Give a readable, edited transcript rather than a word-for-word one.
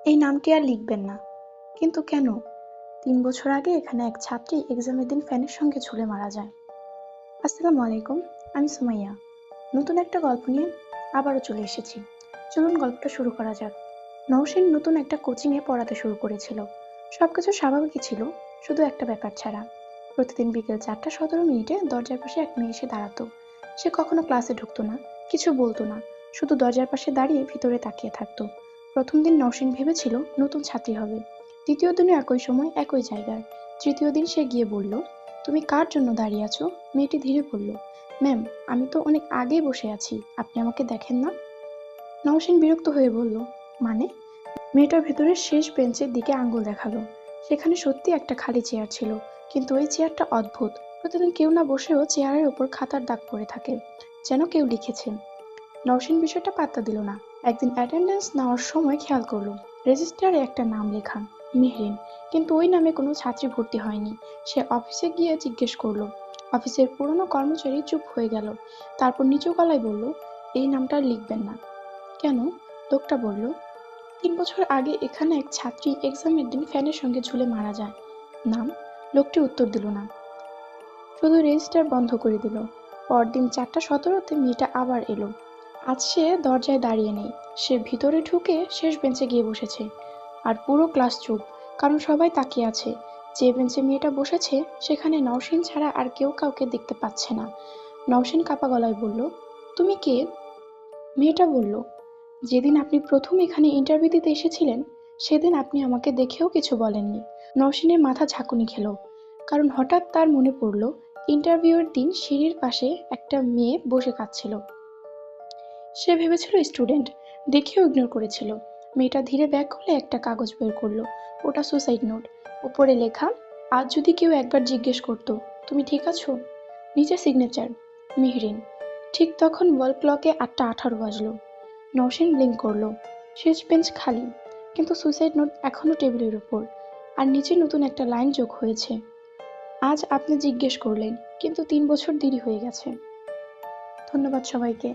এই নামটি আর লিখবেন না। কিন্তু কেন? ৩ বছর আগে এখানে এক ছাত্রী এক্সামের দিন ফ্যানের সঙ্গে ঝুলে মারা যায়। আসসালামু আলাইকুম, আমি সুমাইয়া। নতুন একটা গল্প নিয়ে আবারও চলে এসেছি। চলুন গল্পটা শুরু করা যাক। নওশীন নতুন একটা কোচিংয়ে পড়াতে শুরু করেছিল। সবকিছু স্বাভাবিকই ছিল, শুধু একটা ব্যাপার ছাড়া। প্রতিদিন বিকেল ৪টা ১৭ মিনিটে দরজার পাশে এক মেয়ে এসে দাঁড়াতো। সে কখনো ক্লাসে ঢুকতো না, কিছু বলতো না, শুধু দরজার পাশে দাঁড়িয়ে ভিতরে তাকিয়ে থাকতো। প্রথম দিন নওশীন ভেবেছিল নতুন ছাত্রী হবে। দ্বিতীয় দিনও একই সময় একই জায়গায়। তৃতীয় দিন সে গিয়ে বলল, তুমি কার জন্য দাঁড়িয়ে আছো? মেয়েটি ধীরে বলল, ম্যাম, আমি তো অনেক আগেই বসে আছি, আপনি আমাকে দেখেন না? নওশীন বিরক্ত হয়ে বলল, মানে? মেয়েটা ভেতরের শেষ বেঞ্চের দিকে আঙ্গুল দেখালো। সেখানে সত্যি একটা খালি চেয়ার ছিল, কিন্তু ওই চেয়ারটা অদ্ভুত। প্রতিদিন কেউ না বসেও চেয়ারের ওপর খাতার দাগ পড়ে থাকে, যেন কেউ লিখেছে। নওশীন বিষয়টা পাত্তা দিল না। একদিন অ্যাটেন্ডেন্স নেওয়ার সময় খেয়াল করলো, রেজিস্টারে একটা নাম লেখা, মেহরিন, কিন্তু ওই নামে কোনো ছাত্রী ভর্তি হয়নি। সে অফিসে গিয়ে জিজ্ঞেস করলো। অফিসের পুরনো কর্মচারী চুপ হয়ে গেল। তারপর নিচু গলায় বলল, এই নামটা আর লিখবেন না। কেন? লোকটা বলল, ৩ বছর আগে এখানে এক ছাত্রী এক্সামের দিন ফ্যানের সঙ্গে ঝুলে মারা যায়। নাম? লোকটি উত্তর দিল না, শুধু রেজিস্টার বন্ধ করে দিল। পরদিন ৪টা ১৭তে মেয়েটা আবার এলো। আজ সে দরজায় দাঁড়িয়ে নেই, সে ভিতরে ঢুকে শেষ বেঞ্চে গিয়ে বসেছে। আর পুরো ক্লাস চুপ, কারণ সবাই তাকিয়ে আছে। যে বেঞ্চে মেয়েটা বসেছে সেখানে নওশীন ছাড়া আর কেউ কাউকে দেখতে পাচ্ছে না। নওশীন কাপা গলায় বলল, তুমি কে? মেয়েটা বলল, যেদিন আপনি প্রথম এখানে ইন্টারভিউ দিতে এসেছিলেন, সেদিন আপনি আমাকে দেখেও কিছু বলেননি। নওশীনের মাথা ঝাঁকুনি খেল, কারণ হঠাৎ তার মনে পড়ল ইন্টারভিউয়ের দিন সিঁড়ির পাশে একটা মেয়ে বসে কাঁদছিল। সে ভেবেছিল স্টুডেন্ট, দেখেও ইগনোর করেছিল। মেয়েটা ধীরে ব্যাগ খুলে একটা কাগজ বের করলো। ওটা সুসাইড নোট। উপরে লেখা, আজ যদি কেউ একবার জিজ্ঞেস করতো, তুমি ঠিক আছো? নিচে সিগনেচার, মেহরিন। ঠিক তখন ওয়াল ক্লকে ৮টা ১৮ বাজলো। নওশীন ব্লিঙ্ক করলো। শেষ বেঞ্চ খালি, কিন্তু সুসাইড নোট এখনো টেবিলের উপর। আর নিচে নতুন একটা লাইন যোগ হয়েছে, আজ আপনি জিজ্ঞেস করলেন, কিন্তু ৩ বছর দেরি হয়ে গেছে। ধন্যবাদ সবাইকে।